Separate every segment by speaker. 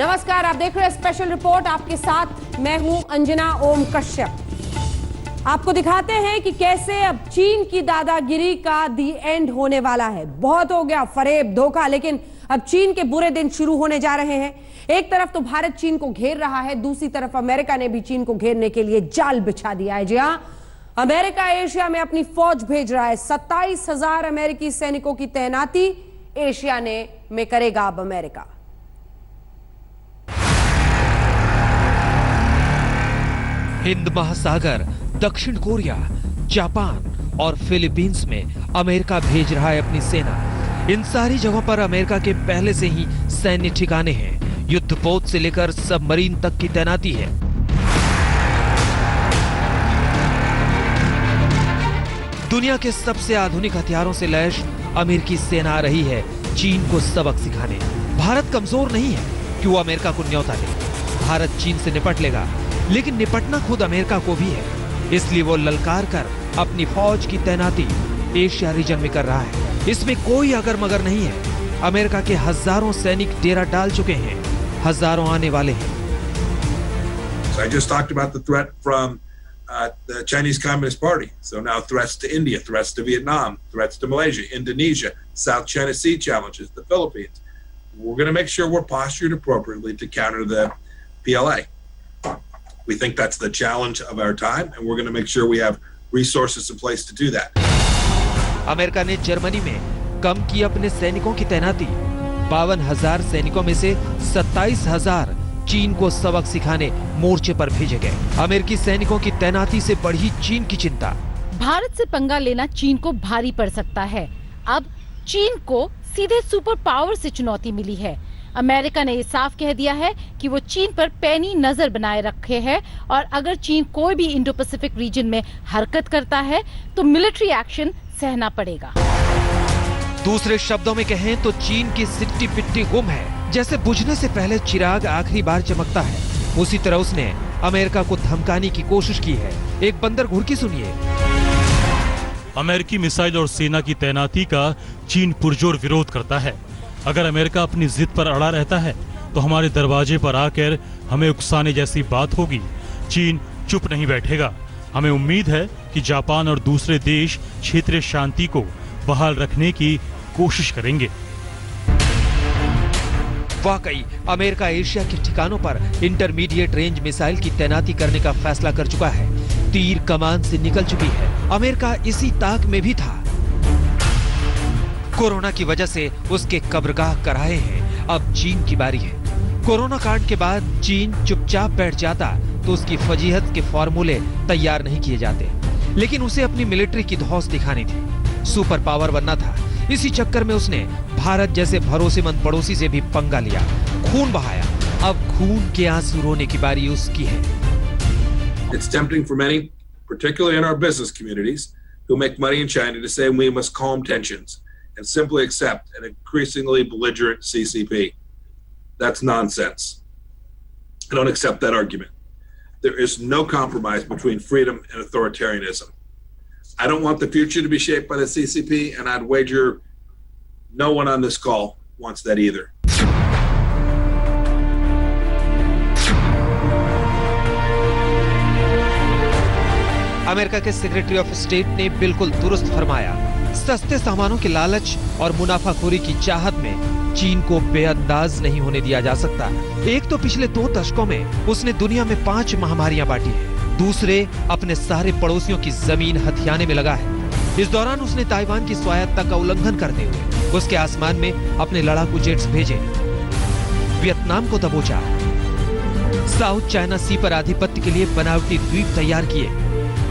Speaker 1: नमस्कार, आप देख रहे हैं स्पेशल रिपोर्ट। आपके साथ मैं हूं अंजना ओम कश्यप। आपको दिखाते हैं कि कैसे अब चीन की दादागिरी का दी एंड होने वाला है। बहुत हो गया फरेब धोखा, लेकिन अब चीन के बुरे दिन शुरू होने जा रहे हैं। एक तरफ तो भारत चीन को घेर रहा है, दूसरी तरफ अमेरिका ने भी चीन को घेरने के लिए जाल बिछा दिया है। जी हां, अमेरिका एशिया में अपनी फौज भेज रहा है। 27,000 अमेरिकी सैनिकों की तैनाती एशिया में करेगा अब अमेरिका।
Speaker 2: हिंद महासागर, दक्षिण कोरिया, जापान और फिलीपींस में अमेरिका भेज रहा है अपनी सेना। इन सारी जगहों पर अमेरिका के पहले से ही सैन्य ठिकाने हैं। युद्धपोत से लेकर सबमरीन तक की तैनाती है। दुनिया के सबसे आधुनिक हथियारों से लैस अमेरिकी सेना आ रही है चीन को सबक सिखाने। भारत कमजोर नहीं है कि वो अमेरिका को न्योता दे। भारत चीन से निपट लेगा, लेकिन निपटना खुद अमेरिका को भी है। इसलिए वो ललकार कर अपनी फौज की तैनाती एशिया रीजन में कर रहा है। इसमें कोई अगर मगर नहीं है। अमेरिका के हजारों सैनिक डेरा डाल चुके हैं, हजारों आने वाले हैं।
Speaker 3: So I just talked about the threat from the Chinese Communist Party. So now threats to India, threats to Vietnam, threats to Malaysia, Indonesia, South China Sea challenges, the Philippines. We're going to make sure we're postured appropriately to counter the PLA. We think that's the challenge of our time, and we're going to make sure we have resources in place to do that.
Speaker 2: America ने Germany में कम की अपने सैनिकों की तैनाती। 52,000 सैनिकों में से 27,000 चीन को सबक सिखाने मोर्चे पर भेजे गए। अमेरिकी सैनिकों की तैनाती से बढ़ी चीन की चिंता।
Speaker 4: भारत से पंगा लेना चीन को भारी पड़ सकता है। अब चीन को सीधे सुपर पावर से चुनौती मिली है। अमेरिका ने ये साफ कह दिया है कि वो चीन पर पैनी नजर बनाए रखे है, और अगर चीन कोई भी इंडो पैसिफिक रीजन में हरकत करता है तो मिलिट्री एक्शन सहना पड़ेगा।
Speaker 2: दूसरे शब्दों में कहें तो चीन की सिट्टी पिट्टी गुम है। जैसे बुझने से पहले चिराग आखिरी बार चमकता है, उसी तरह उसने अमेरिका को धमकाने की कोशिश की है। एक बंदर घुड़की सुनिए।
Speaker 5: अमेरिकी मिसाइल और सेना की तैनाती का चीन पुरजोर विरोध करता है। अगर अमेरिका अपनी जिद पर अड़ा रहता है तो हमारे दरवाजे पर आकर हमें उकसाने जैसी बात होगी। चीन चुप नहीं बैठेगा। हमें उम्मीद है कि जापान और दूसरे देश क्षेत्रीय शांति को बहाल रखने की कोशिश करेंगे।
Speaker 2: वाकई अमेरिका एशिया के ठिकानों पर इंटरमीडिएट रेंज मिसाइल की तैनाती करने का फैसला कर चुका है। तीर कमान से निकल चुकी है। अमेरिका इसी ताक में भी था। कोरोना की वजह से उसके कब्रगाह कराए हैं। अब चीन की बारी है। कोरोना कांड के बाद चीन चुपचाप बैठ जाता तो उसकी फजीहत के फॉर्मूले तैयार नहीं किए जाते, लेकिन उसे अपनी मिलिट्री की धौंस दिखानी थी, सुपर पावर बनना था। इसी चक्कर में उसने भारत जैसे भरोसेमंद पड़ोसी से भी पंगा लिया, खून बहाया। अब खून के आंसू रोने की बारी उसकी है।
Speaker 3: It's tempting for many, particularly in our business communities, who make money in China, to say we must calm tensions and simply accept an increasingly belligerent CCP. That's nonsense. I don't accept that argument. There is no compromise between freedom and authoritarianism. I don't want the future to be shaped by the CCP, and I'd wager no one on this call wants that either.
Speaker 2: America के secretary of state ने बिल्कुल दुरुस्त फरमाया। सस्ते सामानों के लालच और मुनाफाखोरी की चाहत में चीन को बेअंदाज नहीं होने दिया जा सकता। एक तो पिछले 2 दशकों में उसने दुनिया में 5 महामारियां बांटी हैं। दूसरे अपने सारे पड़ोसियों की जमीन हथियाने में लगा है। इस दौरान उसने ताइवान की स्वायत्तता का उल्लंघन करते हुए उसके आसमान में अपने लड़ाकू जेट्स भेजे, वियतनाम को दबोचा, साउथ चाइना सी पर आधिपत्य के लिए बनावटी द्वीप तैयार किए,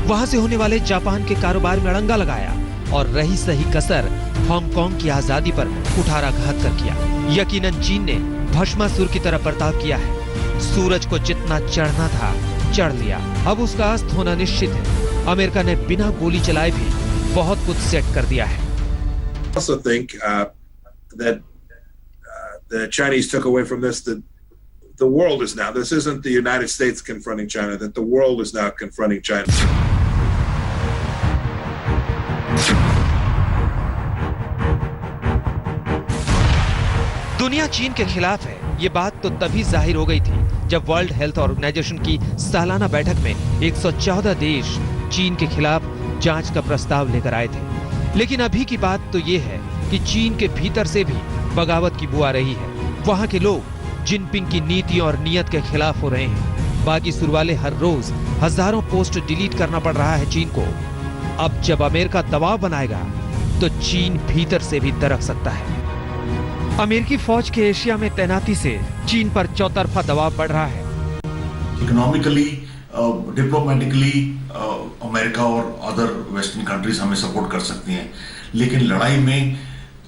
Speaker 2: वहां से होने वाले जापान के कारोबार में अड़ंगा लगाया, और रही सही कसर हांगकांग की आजादी पर कुठाराघात कर किया। यकीनन चीन ने भस्मासुर की तरह बर्ताव किया है। सूरज को जितना चढ़ना था चढ़ लिया, अब उसका अस्त होना निश्चित है। अमेरिका ने बिना गोली चलाए भी बहुत कुछ सेट कर दिया है।
Speaker 3: I also think that the Chinese took away from this that the world is now, this isn't the United States confronting China, that the world is now confronting China.
Speaker 2: दुनिया चीन के खिलाफ है, ये बात तो तभी जाहिर हो गई थी जब वर्ल्ड हेल्थ ऑर्गेनाइजेशन की सालाना बैठक में 114 देश चीन के खिलाफ जांच का प्रस्ताव लेकर आए थे। लेकिन अभी की बात तो ये है कि चीन के भीतर से भी बगावत की बू आ रही है। वहां के लोग जिनपिंग की नीति और नियत के खिलाफ हो रहे हैं। बागी सुर वाले हर रोज हजारों पोस्ट डिलीट करना पड़ रहा है चीन को। अब जब अमेरिका दबाव बनाएगा तो चीन भीतर से भी दरक सकता है। अमेरिकी फौज के एशिया में तैनाती से चीन पर चौतरफा दबाव बढ़ रहा है।
Speaker 6: इकोनॉमिकली, डिप्लोमेटिकली अमेरिका और अदर वेस्टर्न कंट्रीज हमें सपोर्ट कर सकती हैं, लेकिन लड़ाई में,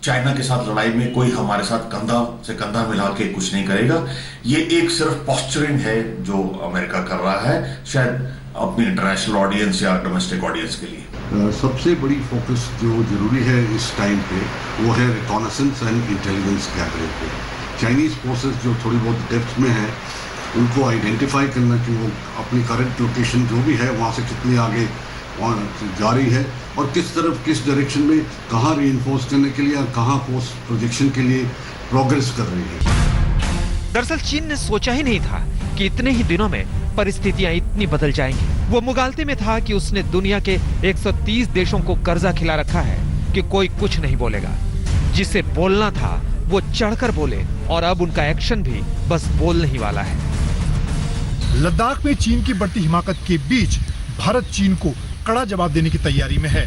Speaker 6: चाइना के साथ लड़ाई में कोई हमारे साथ कंधा से कंधा मिला के कुछ नहीं करेगा। ये एक सिर्फ पॉस्चरिंग है जो अमेरिका कर रहा है, शायद अपनी इंटरनेशनल ऑडियंस या डोमेस्टिक ऑडियंस के लिए।
Speaker 7: सबसे बड़ी फोकस जो जरूरी है इस टाइम पे वो है रिकॉनेसेंस एंड इंटेलिजेंस गैदरिंग पे। चाइनीज फोर्सेस जो थोड़ी बहुत डेप्थ में है उनको आइडेंटिफाई करना कि वो अपनी करंट लोकेशन जो भी है वहाँ से कितनी आगे जा रही है और किस तरफ, किस डायरेक्शन में कहाँ रीइंफोर्स करने के लिए और कहाँ फोर्स प्रोजेक्शन के लिए प्रोग्रेस कर रही है।
Speaker 2: दरअसल चीन ने सोचा ही नहीं था कि इतने ही दिनों में परिस्थितियां इतनी बदल जाएंगी। वो मुगालते में था कि उसने दुनिया के 130 देशों को कर्जा खिला रखा है कि कोई कुछ नहीं बोलेगा। जिसे बोलना था वो चढ़कर बोले और अब उनका एक्शन भी बस बोलने ही वाला है।
Speaker 8: लद्दाख में चीन की बढ़ती हिमाकत के बीच भारत चीन को कड़ा जवाब देने की तैयारी में है।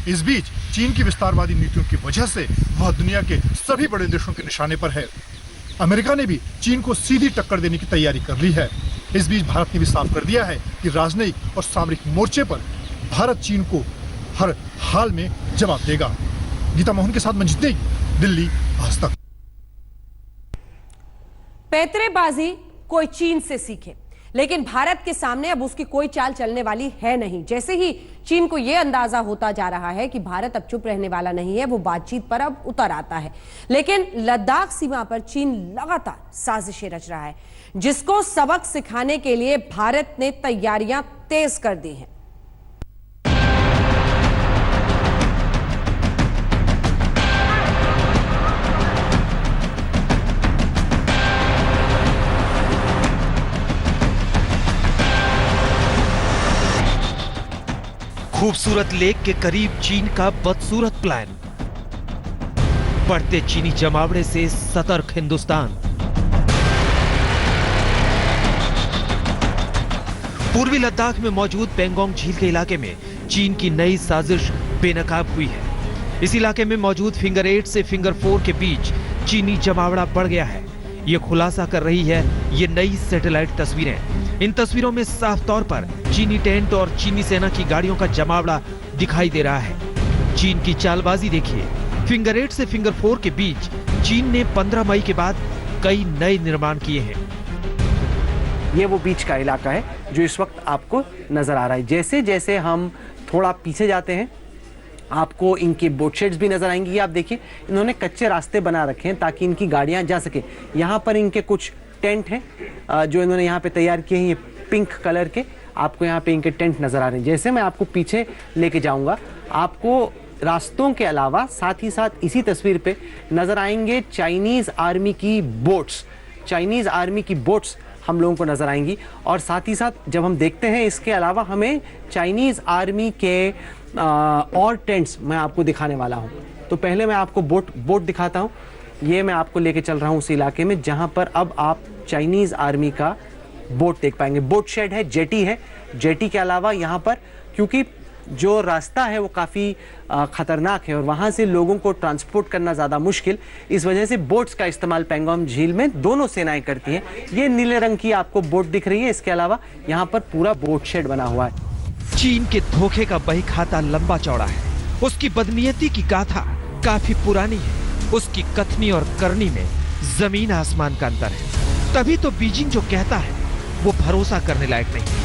Speaker 8: इस बीच चीन की विस्तारवादी नीतियों की वजह से वह दुनिया के सभी बड़े देशों के निशाने पर है। अमेरिका ने भी चीन को सीधी टक्कर देने की तैयारी कर ली है। इस बीच भारत ने भी साफ कर दिया है कि राजनयिक और सामरिक मोर्चे पर भारत चीन को हर हाल में जवाब देगा। गीता मोहन के साथ मंजित नेगी, दिल्ली, आज तक।
Speaker 1: पैतरेबाजी कोई चीन से सीखे, लेकिन भारत के सामने अब उसकी कोई चाल चलने वाली है नहीं। जैसे ही चीन को यह अंदाजा होता जा रहा है कि भारत अब चुप रहने वाला नहीं है, वो बातचीत पर अब उतर आता है। लेकिन लद्दाख सीमा पर चीन लगातार साजिशें रच रहा है, जिसको सबक सिखाने के लिए भारत ने तैयारियां तेज कर दी हैं।
Speaker 2: खूबसूरत लेक के करीब चीन का बदसूरत प्लान। बढ़ते चीनी जमावड़े से सतर्क हिंदुस्तान। पूर्वी लद्दाख में मौजूद पेंगोंग झील के इलाके में चीन की नई साजिश बेनकाब हुई है। इस इलाके में मौजूद फिंगर 8 से फिंगर 4 के बीच चीनी जमावड़ा बढ़ गया है। ये खुलासा कर रही है ये नई सैटेलाइट तस्वीरें। इन तस्वीरों में साफ तौर पर चीनी टेंट और चीनी सेना की गाड़ियों का जमावड़ा दिखाई दे रहा है। चीन की चालबाजी देखिए। फिंगर 8 से फिंगर 4 के बीच चीन ने 15 मई के बाद कई नए निर्माण किए हैं।
Speaker 9: ये वो बीच का इलाका है जो इस वक्त आपको नजर आ रहा है। जैसे जैसे हम थोड़ा पीछे जाते हैं आपको इनके बोट शेड्स भी नजर आएंगी। आप देखिए इन्होंने कच्चे रास्ते बना रखे हैं ताकि इनकी गाड़ियां जा सके। यहाँ पर इनके कुछ टेंट हैं जो इन्होंने यहाँ पे तैयार किए हैं, ये पिंक कलर के। आपको यहाँ पे इनके टेंट नजर आ रहे हैं। जैसे मैं आपको पीछे लेके जाऊंगा आपको रास्तों के अलावा साथ ही साथ इसी तस्वीर पे नजर आएंगे चाइनीज आर्मी की बोट्स। चाइनीज आर्मी की बोट्स हम लोगों को नजर आएंगी और साथ ही साथ जब हम देखते हैं इसके अलावा हमें चाइनीज आर्मी के और टेंट्स मैं आपको दिखाने वाला हूं। तो पहले मैं आपको बोट दिखाता हूं। ये मैं आपको लेके चल रहा हूं उस इलाके में जहां पर अब आप चाइनीज आर्मी का बोट देख पाएंगे। बोट शेड है, जेटी है। जेटी के अलावा यहां पर क्योंकि जो रास्ता है वो काफ़ी ख़तरनाक है और वहाँ से लोगों को ट्रांसपोर्ट करना ज़्यादा मुश्किल, इस वजह से बोट्स का इस्तेमाल पेंगोंग झील में दोनों सेनाएं करती हैं। ये नीले रंग की आपको बोट दिख रही है। इसके अलावा यहाँ पर पूरा बोट शेड बना हुआ है।
Speaker 2: चीन के धोखे का बही खाता लंबा चौड़ा है। उसकी बदनीयती की गाथा काफी पुरानी है। उसकी कथनी और करनी में जमीन आसमान का अंतर है। तभी तो बीजिंग जो कहता है वो भरोसा करने लायक नहीं।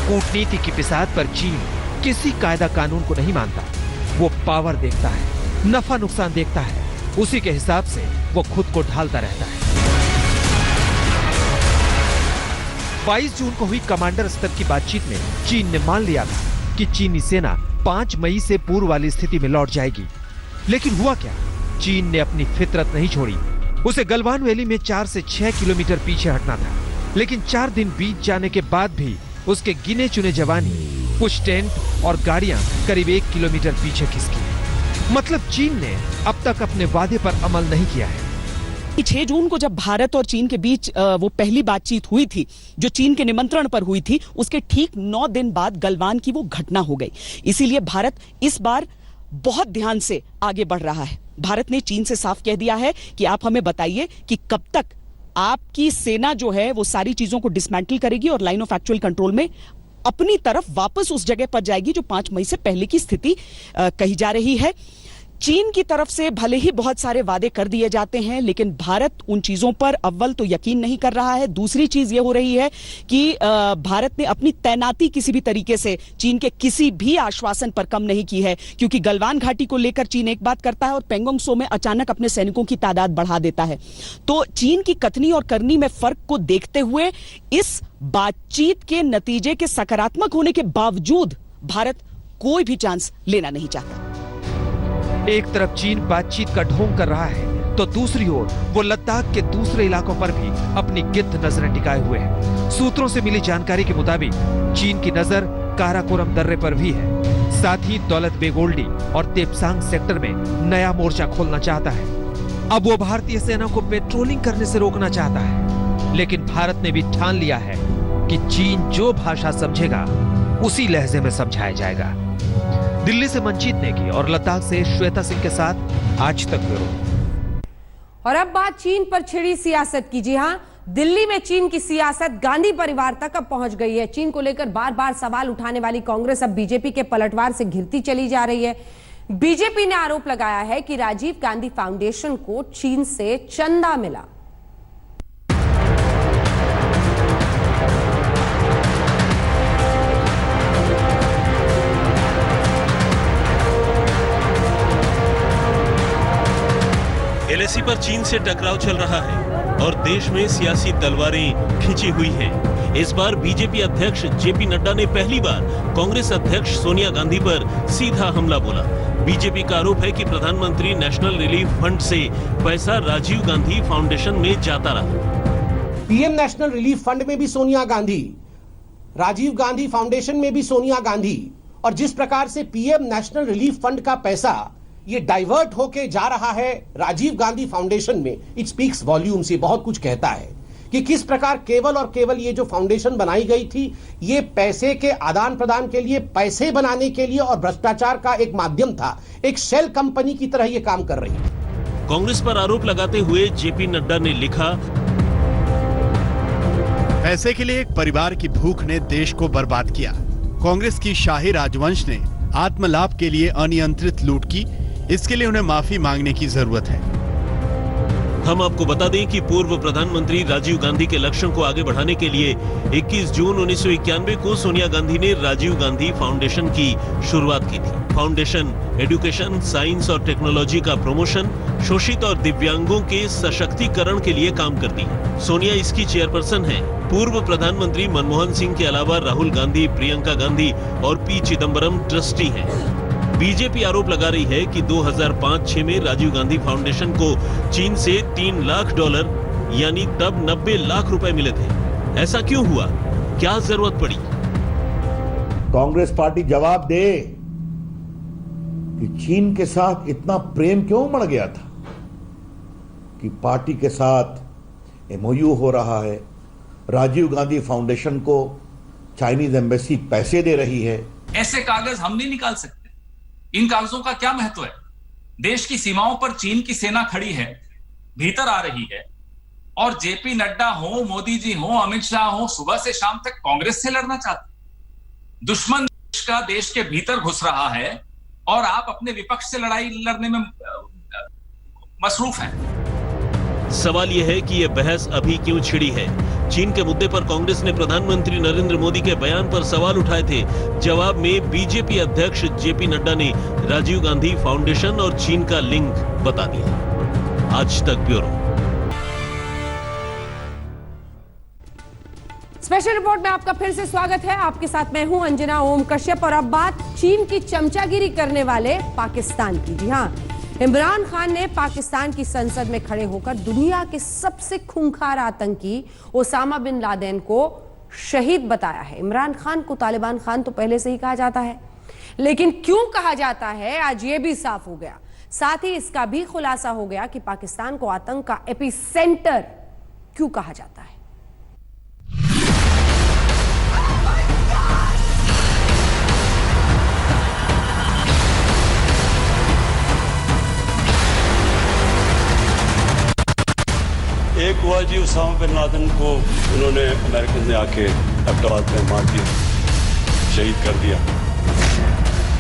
Speaker 2: कूटनीति की बिसात पर चीन किसी कायदा कानून को नहीं मानता। वो पावर देखता है, नफा नुकसान देखता है, उसी के हिसाब से वो खुद को ढालता रहता है। 22 जून को हुई कमांडर स्तर की बातचीत में चीन ने मान लिया था कि चीनी सेना 5 मई से पूर्व वाली स्थिति में लौट जाएगी। लेकिन हुआ क्या? चीन ने अपनी फितरत नहीं छोड़ी। उसे गलवान वैली में 4 से 6 किलोमीटर पीछे हटना था, लेकिन 4 दिन बीत जाने के बाद भी उसके गिने चुने जवान ही कुछ टेंट और गाड़ियां करीब 1 किलोमीटर पीछे खिसकी। मतलब चीन ने अब तक अपने वादे पर अमल नहीं किया है।
Speaker 10: 6 जून को जब भारत और चीन के बीच वो पहली बातचीत हुई थी, जो चीन के निमंत्रण पर हुई थी, उसके ठीक 9 दिन बाद गलवान की वो घटना हो गई। इसीलिए भारत इस बार बहुत ध्यान से आगे बढ़ रहा है। भारत ने चीन से साफ कह दिया है कि आप हमें बताइए कि कब तक आपकी सेना जो है वो सारी चीजों को डिसमेंटल करेगी और लाइन ऑफ एक्चुअल कंट्रोल में अपनी तरफ वापस उस जगह पर जाएगी जो 5 मई से पहले की स्थिति कही जा रही है। चीन की तरफ से भले ही बहुत सारे वादे कर दिए जाते हैं, लेकिन भारत उन चीजों पर अव्वल तो यकीन नहीं कर रहा है। दूसरी चीज ये हो रही है कि भारत ने अपनी तैनाती किसी भी तरीके से चीन के किसी भी आश्वासन पर कम नहीं की है, क्योंकि गलवान घाटी को लेकर चीन एक बात करता है और पेंगोंग त्सो में अचानक अपने सैनिकों की तादाद बढ़ा देता है। तो चीन की कथनी और करनी में फर्क को देखते हुए इस बातचीत के नतीजे के सकारात्मक होने के बावजूद भारत कोई भी चांस लेना नहीं चाहता।
Speaker 2: एक तरफ चीन बातचीत का ढोंग कर रहा है, तो दूसरी ओर वो लद्दाख के दूसरे इलाकों पर भी अपनी गिद्ध नजरें टिकाए हुए है। सूत्रों से मिली जानकारी के मुताबिक चीन की नजर काराकोरम दर्रे पर भी है। साथ ही दौलत बेग ओल्डी और तेपसांग सेक्टर में नया मोर्चा खोलना चाहता है। अब वो भारतीय सेना को पेट्रोलिंग करने से रोकना चाहता है, लेकिन भारत ने भी ठान लिया है कि चीन जो भाषा समझेगा उसी लहजे में समझाया जाएगा। दिल्ली से मनजीत नेगी और लद्दाख से श्वेता सिंह के साथ आज तक ब्यूरो।
Speaker 1: और अब बात चीन पर छिड़ी सियासत की। जी हां, दिल्ली में चीन की सियासत गांधी परिवार तक अब पहुंच गई है। चीन को लेकर बार बार सवाल उठाने वाली कांग्रेस अब बीजेपी के पलटवार से घिरती चली जा रही है। बीजेपी ने आरोप लगाया है कि राजीव गांधी फाउंडेशन को चीन से चंदा मिला।
Speaker 11: एलएसी पर चीन से टकराव चल रहा है और देश में सियासी तलवारें खिंची हुई हैं। इस बार बीजेपी अध्यक्ष जेपी नड्डा ने पहली बार कांग्रेस अध्यक्ष सोनिया गांधी पर सीधा हमला बोला। बीजेपी का आरोप है कि प्रधानमंत्री नेशनल रिलीफ फंड से पैसा राजीव गांधी फाउंडेशन में जाता रहा।
Speaker 9: पीएम नेशनल रिलीफ फंड में भी सोनिया गांधी, राजीव गांधी फाउंडेशन में भी सोनिया गांधी, और जिस प्रकार से पीएम नेशनल रिलीफ फंड का पैसा ये डाइवर्ट होके जा रहा है राजीव गांधी फाउंडेशन में, इट स्पीक्स वॉल्यूम्स। ये बहुत कुछ कहता है कि किस प्रकार केवल और केवल ये जो फाउंडेशन बनाई गई थी, ये पैसे के आदान प्रदान के लिए, पैसे बनाने के लिए और भ्रष्टाचार का एक माध्यम था। एक शेल कंपनी की तरह ये काम कर रही है।
Speaker 11: कांग्रेस पर आरोप लगाते हुए जेपी नड्डा ने लिखा,
Speaker 12: पैसे के लिए एक परिवार की भूख ने देश को बर्बाद किया। कांग्रेस की शाही राजवंश ने आत्मलाभ के लिए अनियंत्रित लूट की। इसके लिए उन्हें माफी मांगने की जरूरत है।
Speaker 11: हम आपको बता दें कि पूर्व प्रधानमंत्री राजीव गांधी के लक्ष्यों को आगे बढ़ाने के लिए 21 जून 1991 को सोनिया गांधी ने राजीव गांधी फाउंडेशन की शुरुआत की थी। फाउंडेशन एजुकेशन, साइंस और टेक्नोलॉजी का प्रमोशन, शोषित और दिव्यांगों के सशक्तिकरण के लिए काम करती है। सोनिया इसकी चेयरपर्सन है। पूर्व प्रधानमंत्री मनमोहन सिंह के अलावा राहुल गांधी, प्रियंका गांधी और पी चिदम्बरम ट्रस्टी हैं। बीजेपी आरोप लगा रही है कि 2005-06 में राजीव गांधी फाउंडेशन को चीन से $3 लाख यानी तब 90 लाख रुपए मिले थे। ऐसा क्यों हुआ? क्या जरूरत पड़ी?
Speaker 13: कांग्रेस पार्टी जवाब दे कि चीन के साथ इतना प्रेम क्यों बढ़ गया था कि पार्टी के साथ एमओयू हो रहा है, राजीव गांधी फाउंडेशन को चाइनीज एम्बेसी पैसे दे रही है।
Speaker 14: ऐसे कागज हम नहीं निकाल सकते। इन कागजों का क्या महत्व है? देश की सीमाओं पर चीन की सेना खड़ी है, भीतर आ रही है, और जेपी नड्डा हो, मोदी जी हो, अमित शाह हो, सुबह से शाम तक कांग्रेस से लड़ना चाहते। दुश्मन देश का देश के भीतर घुस रहा है और आप अपने विपक्ष से लड़ाई लड़ने में मसरूफ हैं।
Speaker 11: सवाल यह है कि यह बहस अभी क्यों छिड़ी है? चीन के मुद्दे पर कांग्रेस ने प्रधानमंत्री नरेंद्र मोदी के बयान पर सवाल उठाए थे। जवाब में बीजेपी अध्यक्ष जेपी नड्डा ने राजीव गांधी फाउंडेशन और चीन का लिंक बता दिया। आज तक ब्यूरो।
Speaker 1: स्पेशल रिपोर्ट में आपका फिर से स्वागत है। आपके साथ मैं हूं अंजना ओम कश्यप। और अब बात चीन की चमचागिरी करने वाले पाकिस्तान की। जी हां, इमरान खान ने पाकिस्तान की संसद में खड़े होकर दुनिया के सबसे खूंखार आतंकी ओसामा बिन लादेन को शहीद बताया है। इमरान खान को तालिबान खान तो पहले से ही कहा जाता है, लेकिन क्यों कहा जाता है आज ये भी साफ हो गया। साथ ही इसका भी खुलासा हो गया कि पाकिस्तान को आतंक का एपिसेंटर क्यों कहा जाता है।
Speaker 15: एक हुआ जी उसामा बिन लादेन को उन्होंने अमेरिकन ने आके अब्दाबाद में मार दिया, शहीद कर दिया।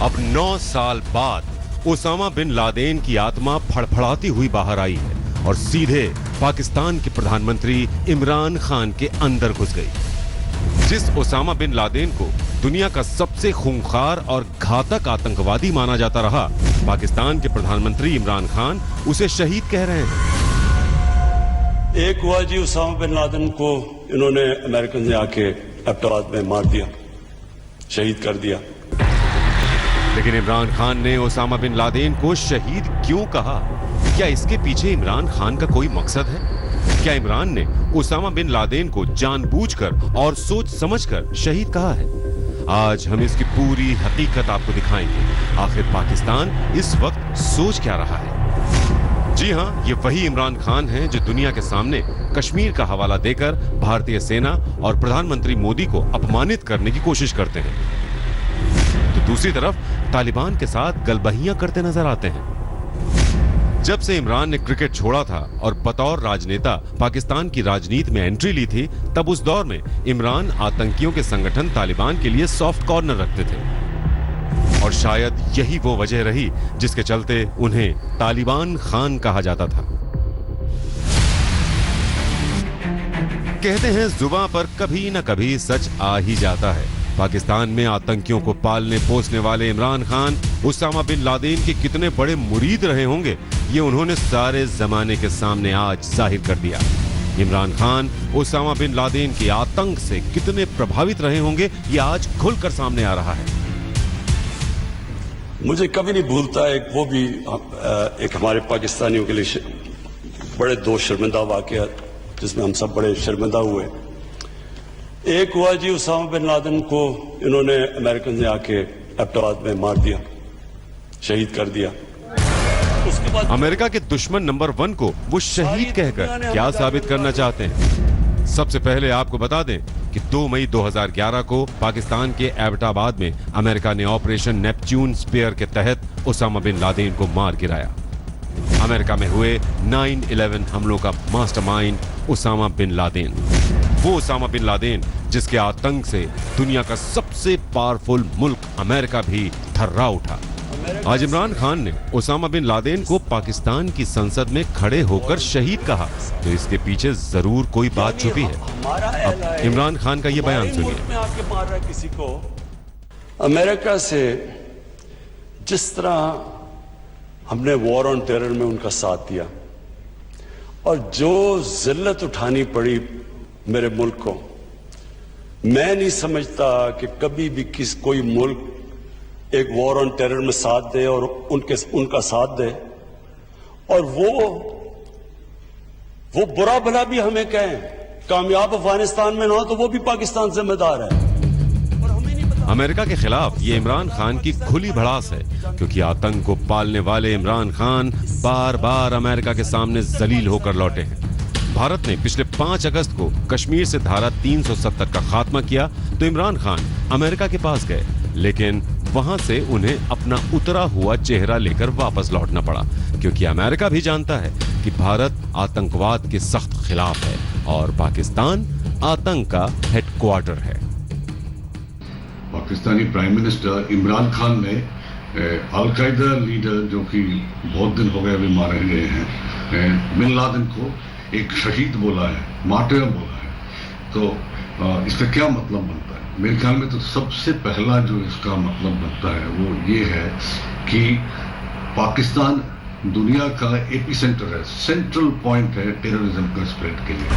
Speaker 16: अब 9 साल बाद ओसामा बिन लादेन की आत्मा फड़फड़ाती हुई बाहर आई है और सीधे पाकिस्तान के प्रधानमंत्री इमरान खान के अंदर घुस गई। जिस ओसामा बिन लादेन को दुनिया का सबसे खूंखार और घातक आतंकवादी माना जाता रहा, पाकिस्तान के प्रधानमंत्री इमरान खान उसे शहीद कह रहे हैं।
Speaker 15: एक हुआ जी उसामा बिन लादेन को इन्होंने अमेरिकन ने आके अब्दाबाद में मार दिया, शहीद कर दिया।
Speaker 16: लेकिन इमरान खान ने ओसामा बिन लादेन को शहीद क्यों कहा? क्या इसके पीछे इमरान खान का कोई मकसद है? क्या इमरान ने ओसामा बिन लादेन को जानबूझकर और सोच समझकर शहीद कहा है? आज हम इसकी पूरी हकीकत आपको दिखाएंगे। आखिर पाकिस्तान इस वक्त सोच क्या रहा है? जी हां, ये वही इमरान खान हैं जो दुनिया के सामने कश्मीर का हवाला देकर भारतीय सेना और प्रधानमंत्री मोदी को अपमानित करने की कोशिश करते हैं, तो दूसरी तरफ तालिबान के साथ गलबहियां करते नजर आते हैं। जब से इमरान ने क्रिकेट छोड़ा था और बतौर राजनेता पाकिस्तान की राजनीति में एंट्री ली थी, तब उस दौर में इमरान आतंकियों के संगठन तालिबान के लिए सॉफ्ट कॉर्नर रखते थे और शायद यही वो वजह रही जिसके चलते उन्हें तालिबान खान कहा जाता था। कहते हैं जुबान पर कभी न कभी सच आ ही जाता है। पाकिस्तान में आतंकियों को पालने पोसने वाले Imran Khan Osama bin Laden के कितने बड़े मुरीद रहे होंगे, ये उन्होंने सारे जमाने के सामने आज जाहिर कर दिया। Imran Khan Osama bin Laden के आतंक से कितने प्रभावित रहे होंगे, ये आज खुलकर सामने आ रहा है।
Speaker 15: मुझे कभी नहीं भूलता एक वो भी एक हमारे पाकिस्तानियों के लिए बड़े दो शर्मिंदा वाकया जिसमें हम सब बड़े शर्मिंदा हुए। एक हुआ जी उसामा बिन लादेन को इन्होंने अमेरिकन ने आके अब्दाबाद में मार दिया, शहीद कर दिया। उसके बाद
Speaker 16: अमेरिका के दुश्मन नंबर 1 को वो शहीद कहकर क्या साबित करना चाहते हैं? सबसे पहले आपको बता दें कि 2 मई 2011 को पाकिस्तान के एबटाबाद में अमेरिका ने ऑपरेशन नेपच्यून स्पेयर के तहत ओसामा बिन लादेन को मार गिराया। अमेरिका में हुए 9/11 हमलों का मास्टरमाइंड ओसामा बिन लादेन, वो ओसामा बिन लादेन जिसके आतंक से दुनिया का सबसे पावरफुल मुल्क अमेरिका भी थर्रा उठा। आज इमरान खान ने ओसामा बिन लादेन को पाकिस्तान की संसद में खड़े होकर शहीद कहा, तो इसके पीछे जरूर कोई बात छुपी है। अब इमरान खान का ये बयान सुनिए।
Speaker 15: आके मार रहा है किसी को। अमेरिका से जिस तरह हमने वॉर ऑन टेरर में उनका साथ दिया और जो जिल्लत उठानी पड़ी मेरे मुल्क को, मैं नहीं समझता कि कभी भी कोई मुल्क एक वॉर ऑन टेरर में साथ दे और उनका साथ दे और वो बुरा भला भी हमें कहें, कामयाब अफगानिस्तान में ना हो तो वो भी पाकिस्तान जिम्मेदार है।
Speaker 16: अमेरिका के खिलाफ ये इमरान खान की खुली भड़ास है, क्योंकि आतंक को पालने वाले इमरान खान बार बार अमेरिका के सामने जलील होकर लौटे हैं। भारत ने पिछले 5 अगस्त को कश्मीर से धारा 370 का खात्मा किया तो इमरान खान अमेरिका के पास गए, लेकिन वहां से उन्हें अपना उतरा हुआ चेहरा लेकर वापस लौटना पड़ा, क्योंकि अमेरिका भी जानता है कि भारत आतंकवाद के सख्त खिलाफ है और पाकिस्तान आतंक का हेडक्वार्टर है।
Speaker 7: पाकिस्तानी प्राइम मिनिस्टर इमरान खान ने अल-कायदा लीडर जो कि बहुत दिन हो गए अभी मारे गए हैं बिन लादेन को एक शहीद बोला है, मार्टिर बोला है। तो इसका क्या मतलब बनता है? मेरे ख्याल में तो सबसे पहला जो इसका मतलब बनता है वो ये है कि पाकिस्तान दुनिया का एपिसेंटर है, सेंट्रल पॉइंट है टेररिज्म का स्प्रेड के लिए।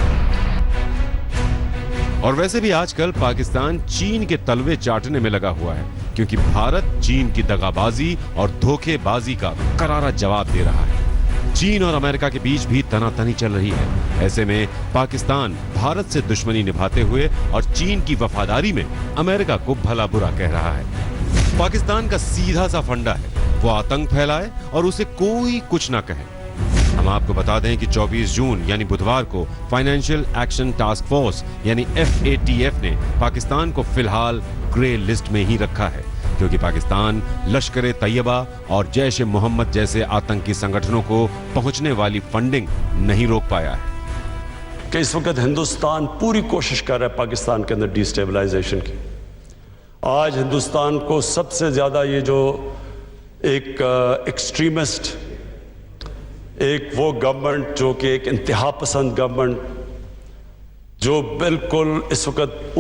Speaker 16: और वैसे भी आजकल पाकिस्तान चीन के तलवे चाटने में लगा हुआ है, क्योंकि भारत चीन की दगाबाजी और धोखेबाजी का करारा जवाब दे रहा है। चीन और अमेरिका के बीच भी तनातनी चल रही है। ऐसे में पाकिस्तान भारत से दुश्मनी निभाते हुए और चीन की वफादारी में अमेरिका को भला बुरा कह रहा है। पाकिस्तान का सीधा सा फंडा है, वो आतंक फैलाए और उसे कोई कुछ ना कहे। हम आपको बता दें कि 24 जून यानी बुधवार को फाइनेंशियल एक्शन टास्क फोर्स यानी FATF ने पाकिस्तान को फिलहाल ग्रे लिस्ट में ही रखा है, क्योंकि पाकिस्तान लश्कर तैयबा और जैश ए मोहम्मद जैसे आतंकी संगठनों को पहुंचने वाली फंडिंग नहीं रोक पाया है।
Speaker 15: कि इस वक्त हिंदुस्तान पूरी कोशिश कर रहा है पाकिस्तान के अंदर डिस्टेबलाइजेशन की। आज हिंदुस्तान को सबसे ज्यादा ये जो एक एक्सट्रीमिस्ट, एक वो गवर्नमेंट जो कि एक इंतहा पसंद गवर्नमेंट, जो बिल्कुल इस वक्त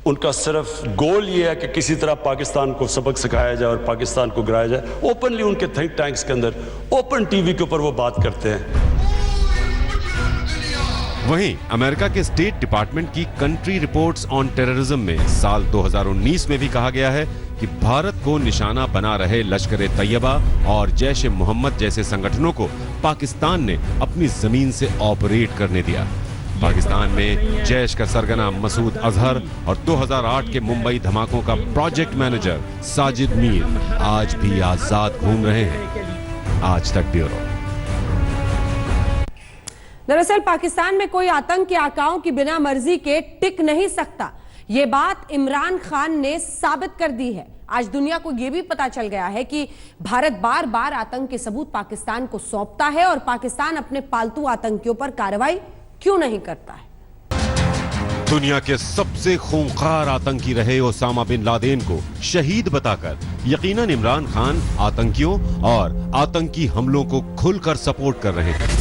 Speaker 15: उनका सिर्फ गोल ये है कि किसी तरह पाकिस्तान को सबक सिखाया जाए और पाकिस्तान को गिराया जाए। ओपनली उनके थिंक टैंक्स के अंदर, ओपन टीवी के ऊपर वो बात करते हैं।
Speaker 16: वहीं अमेरिका के स्टेट डिपार्टमेंट की कंट्री रिपोर्ट्स ऑन टेररिज्म में साल 2019 में भी कहा गया है कि भारत को निशाना बना रहे लश्कर तैयबा और जैश ए मोहम्मद जैसे संगठनों को पाकिस्तान ने अपनी जमीन से ऑपरेट करने दिया। पाकिस्तान में जैश का सरगना मसूद अजहर और 2008 के मुंबई धमाकों का प्रोजेक्ट मैनेजर साजिद मीर आज भी आजाद घूम रहे हैं। आज तक ब्यूरो।
Speaker 1: दरअसल पाकिस्तान में कोई आतंक के आकाओं की बिना मर्जी के टिक नहीं सकता। ये बात इमरान खान ने साबित कर दी है। आज दुनिया को यह भी पता चल गया है कि भारत बार बार आतंक के सबूत पाकिस्तान को सौंपता है और पाकिस्तान अपने पालतू आतंकियों पर कार्रवाई क्यों नहीं करता है।
Speaker 16: दुनिया के सबसे खूंखार आतंकी रहे ओसामा बिन लादेन को शहीद बताकर यकीनन इमरान खान आतंकियों और आतंकी हमलों को खुलकर सपोर्ट कर रहे हैं।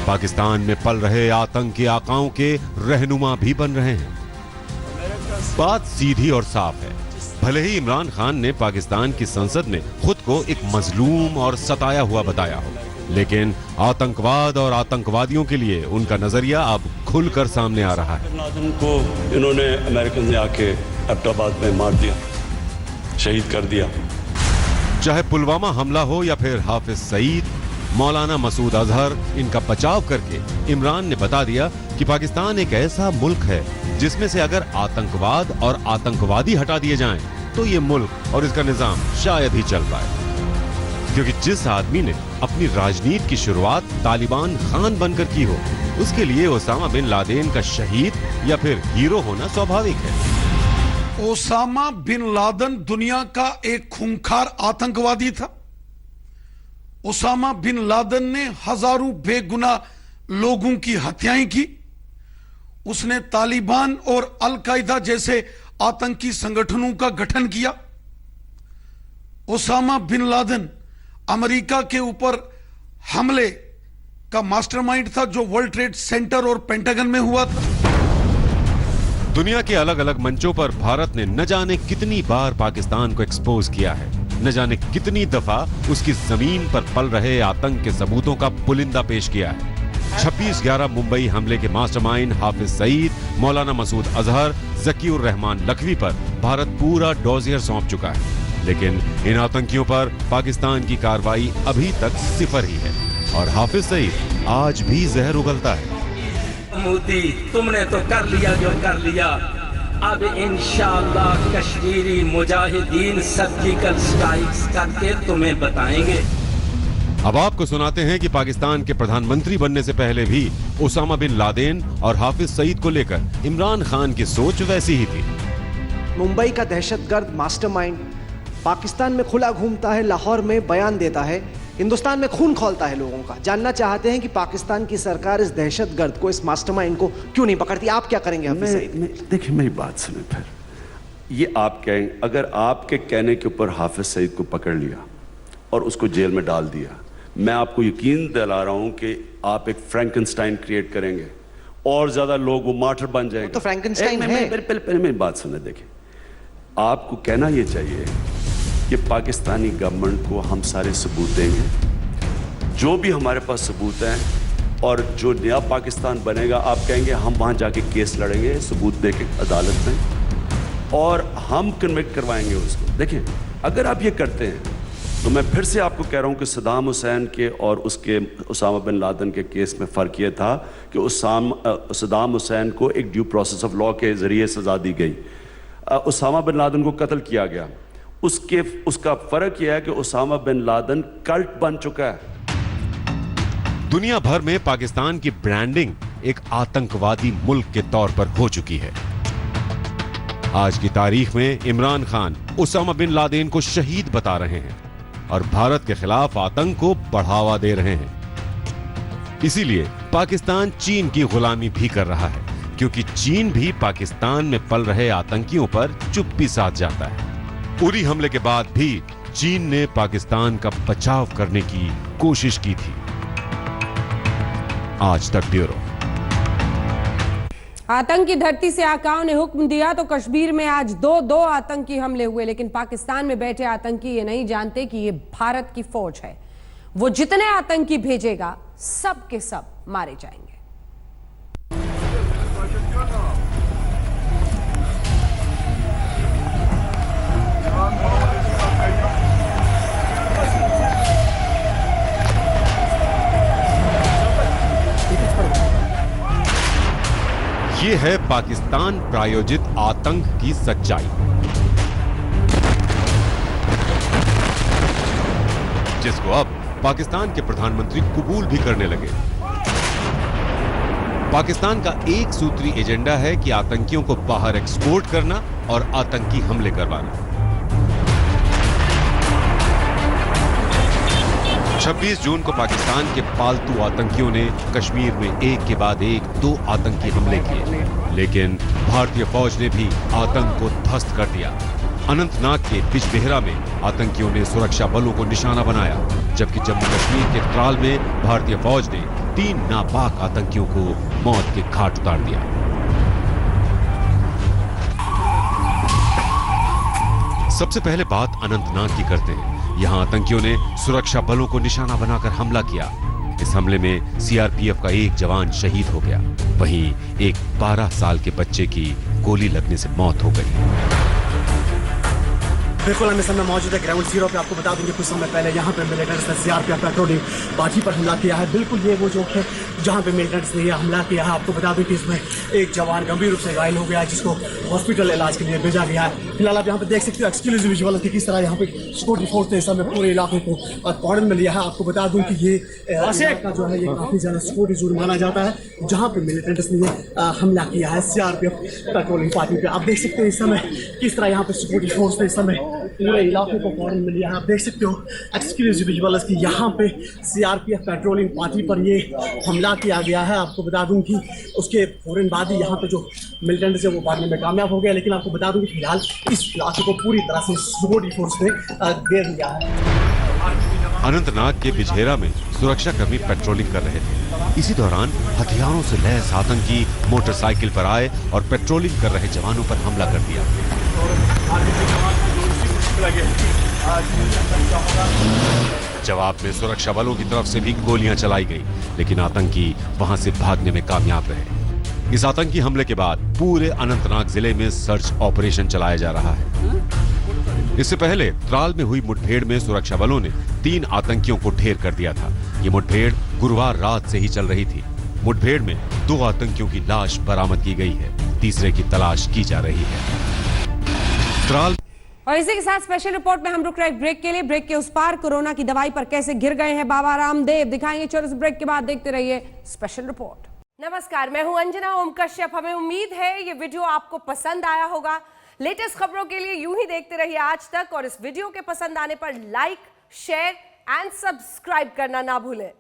Speaker 16: पाकिस्तान में पल रहे आतंक के आकाओं के रहनुमा भी बन रहे हैं। बात सीधी और साफ है, भले ही इमरान खान ने पाकिस्तान की संसद में खुद को एक मजलूम और सताया हुआ बताया हो, लेकिन आतंकवाद और आतंकवादियों के लिए उनका नजरिया अब खुलकर सामने आ रहा है।
Speaker 15: लादेन को इन्होंने अमेरिकन ने आके एबटाबाद में मार दिया, शहीद कर दिया।
Speaker 16: चाहे पुलवामा हमला हो या फिर हाफिज सईद, मौलाना मसूद अजहर, इनका बचाव करके इमरान ने बता दिया कि पाकिस्तान एक ऐसा मुल्क है जिसमें से अगर आतंकवाद और आतंकवादी हटा दिए जाएं तो ये मुल्क और इसका निजाम शायद ही चल पाए। क्योंकि जिस आदमी ने अपनी राजनीति की शुरुआत तालिबान खान बनकर की हो, उसके लिए ओसामा बिन लादेन का शहीद या फिर हीरो होना स्वाभाविक है।
Speaker 17: ओसामा बिन लादेन दुनिया का एक खूंखार आतंकवादी था। ओसामा बिन लादेन ने हजारों बेगुनाह लोगों की हत्याएं की। उसने तालिबान और अल कायदा जैसे आतंकी संगठनों का गठन किया। ओसामा बिन लादेन अमेरिका के ऊपर हमले का मास्टरमाइंड था, जो वर्ल्ड ट्रेड सेंटर और पेंटागन में हुआ था।
Speaker 16: दुनिया के अलग अलग मंचों पर भारत ने न जाने कितनी बार पाकिस्तान को एक्सपोज किया है, न जाने कितनी दफा उसकी जमीन पर पल रहे आतंक के सबूतों का पुलिंदा पेश किया है। 26/11 मुंबई हमले के मास्टरमाइंड हाफिज सईद, मौलाना मसूद अजहर, जकीउर रहमान लखवी पर भारत पूरा डोजियर सौंप चुका है, लेकिन इन आतंकियों पर पाकिस्तान की कार्रवाई अभी तक सिफर ही है और हाफिज सईद आज भी जहर उगलता है।
Speaker 18: मोदी, तुमने तो कर लिया जो कर लिया, अब इंशाअल्लाह कश्मीरी मुजाहिदीन सर्जिकल स्ट्राइक्स करके तुम्हें बताएंगे।
Speaker 16: अब आपको सुनाते हैं कि पाकिस्तान के प्रधानमंत्री बनने से पहले भी ओसामा बिन लादेन और हाफिज सईद को लेकर इमरान खान की सोच वैसी ही थी।
Speaker 9: मुंबई का दहशतगर्द मास्टरमाइंड पाकिस्तान में खुला घूमता है, लाहौर में बयान देता है, हिंदुस्तान में खून खौलता है लोगों का। जानना चाहते हैं कि पाकिस्तान की सरकार इस दहशतगर्द को, इस मास्टरमाइंड को क्यों नहीं पकड़ती। आप क्या करेंगे हाफिज सईद?
Speaker 15: देखिए मेरी बात सुने, फिर ये आप कहें, अगर आपके कहने के ऊपर हाफिज सईद को पकड़ लिया और उसको जेल में डाल दिया, मैं आपको यकीन दिला रहा हूं कि आप एक फ्रैंकनस्टाइन क्रिएट करेंगे और ज्यादा लोग वो मार्टर बन जाएंगे।
Speaker 9: तो फ्रैंकनस्टाइन है।
Speaker 15: पहले मेरी बात सुने। देखिए, आपको कहना यह चाहिए कि पाकिस्तानी गवर्नमेंट को हम सारे सबूत देंगे, जो भी हमारे पास सबूत हैं और जो नया पाकिस्तान बनेगा, आप कहेंगे हम वहाँ जाके केस लड़ेंगे सबूत दे के अदालत में और हम कन्विक्ट करवाएंगे उसको। देखें, अगर आप ये करते हैं तो मैं फिर से आपको कह रहा हूँ कि सद्दाम हुसैन के और उसके उसामा बिन लादेन के केस में फ़र्क ये था कि सद्दाम हुसैन को एक ड्यू प्रोसेस ऑफ लॉ के ज़रिए सज़ा दी गई, उसामा बिन लादेन को कत्ल किया गया। उसका फ़र्क यह है कि उसामा बिन लादेन कल्ट बन चुका है।
Speaker 16: दुनिया भर में पाकिस्तान की ब्रांडिंग एक आतंकवादी मुल्क के तौर पर हो चुकी है। आज की तारीख में इमरान खान उसामा बिन लादेन को शहीद बता रहे हैं और भारत के खिलाफ आतंक को बढ़ावा दे रहे हैं। इसीलिए पाकिस्तान चीन की गुलामी भी कर रहा है, क्योंकि चीन भी पाकिस्तान में पल रहे आतंकियों पर चुप्पी साध जाता है। उरी हमले के बाद भी चीन ने पाकिस्तान का बचाव करने की कोशिश की थी। आज तक ब्यूरो।
Speaker 1: आतंकी धरती से आकाओं ने हुक्म दिया तो कश्मीर में आज दो आतंकी हमले हुए, लेकिन पाकिस्तान में बैठे आतंकी ये नहीं जानते कि ये भारत की फौज है। वो जितने आतंकी भेजेगा सब के सब मारे जाएंगे।
Speaker 16: ये है पाकिस्तान प्रायोजित आतंक की सच्चाई, जिसको अब पाकिस्तान के प्रधानमंत्री कबूल भी करने लगे। पाकिस्तान का एक सूत्री एजेंडा है कि आतंकियों को बाहर एक्सपोर्ट करना और आतंकी हमले करवाना। 26 जून को पाकिस्तान के पालतू आतंकियों ने कश्मीर में एक के बाद एक 2 आतंकी हमले किए, लेकिन भारतीय फौज ने भी आतंक को ध्वस्त कर दिया। अनंतनाग के बिजबेहरा में आतंकियों ने सुरक्षा बलों को निशाना बनाया, जबकि जम्मू कश्मीर के त्राल में भारतीय फौज ने 3 नापाक आतंकियों को मौत के घाट उतार दिया। सबसे पहले बात अनंतनाग की करते हैं। यहां आतंकियों ने सुरक्षा बलों को निशाना बनाकर हमला किया। इस हमले में सीआरपीएफ का एक जवान शहीद हो गया, वहीं एक 12 साल के बच्चे की गोली लगने से मौत हो गई।
Speaker 9: बिल्कुल, हम इस समय मौजूद है ग्राउंड जीरो पे। आपको बता देंगे कुछ समय पहले यहाँ पे मिलिटेंट्स ने सीआरपीएफ पेट्रोलिंग पार्टी पर हमला किया है। बिल्कुल ये वो जो है जहाँ पे मिलिटेंट्स ने हमला किया है। आपको बता दें कि इसमें एक जवान गंभीर रूप से घायल हो गया है, जिसको हॉस्पिटल इलाज के लिए भेजा गया है। फिलहाल आप यहाँ पे देख सकते हो एक्सक्लूसिव विजुअल कि किस तरह यहाँ पे सिक्योरिटी फोर्स ने इस समय पूरे इलाके को कॉर्डन में लिया है। आपको बता दूं कि ये इलाका जो है ये काफी ज्यादा सिक्योरिटी जोन माना जाता है, जहाँ पे मिलिटेंट्स ने हमला किया है सीआरपीएफ पेट्रोलिंग पार्टी पे। आप देख सकते हो इस समय किस तरह यहाँ पे सिक्योरिटी फोर्स ने इस समय पूरे इलाके को कॉर्डन में लिया है। आप देख सकते हो एक्सक्लूसिव विजुअल्स कि यहाँ पे सीआरपीएफ पेट्रोलिंग पार्टी पर ये हमला किया गया है। आपको बता दूं कि उसके फौरन बाद ही यहाँ पे जो मिलिटेंट्स है वो भागने में कामयाब हो गया, लेकिन आपको बता दूं कि फिलहाल इस इलाके को पूरी तरह से सिक्योरिटी फोर्स ने घेर लिया है।
Speaker 16: अनंतनाग के बिजहेरा में सुरक्षा कर्मी पेट्रोलिंग कर रहे थे। इसी दौरान हथियारों से लैस आतंकी मोटरसाइकिल पर आए और पेट्रोलिंग कर रहे जवानों पर हमला कर दिया। जवाब में सुरक्षा बलों की तरफ से भी गोलियां चलाई गई, लेकिन आतंकी वहां से भागने में कामयाब रहे। इस आतंकी हमले के बाद पूरे अनंतनाग जिले में सर्च ऑपरेशन चलाया जा रहा है। इससे पहले त्राल में हुई मुठभेड़ में सुरक्षा बलों ने 3 आतंकियों को ढेर कर दिया था। ये मुठभेड़ गुरुवार रात से ही चल रही थी। मुठभेड़ में 2 आतंकियों की लाश बरामद की गई है, तीसरे की तलाश की जा रही है। त्राल
Speaker 1: और इसी के साथ स्पेशल रिपोर्ट में हम रुक रहे हैं ब्रेक के लिए। ब्रेक के उस पार कोरोना की दवाई पर कैसे गिर गए हैं बाबा रामदेव, दिखाएंगे छोटे से ब्रेक के बाद। देखते रहिए स्पेशल रिपोर्ट। नमस्कार, मैं हूं अंजना ओम कश्यप। हमें उम्मीद है ये वीडियो आपको पसंद आया होगा। लेटेस्ट खबरों के लिए यूं ही देखते रहिए आज तक, और इस वीडियो के पसंद आने पर लाइक, शेयर एंड सब्सक्राइब करना ना भूलें।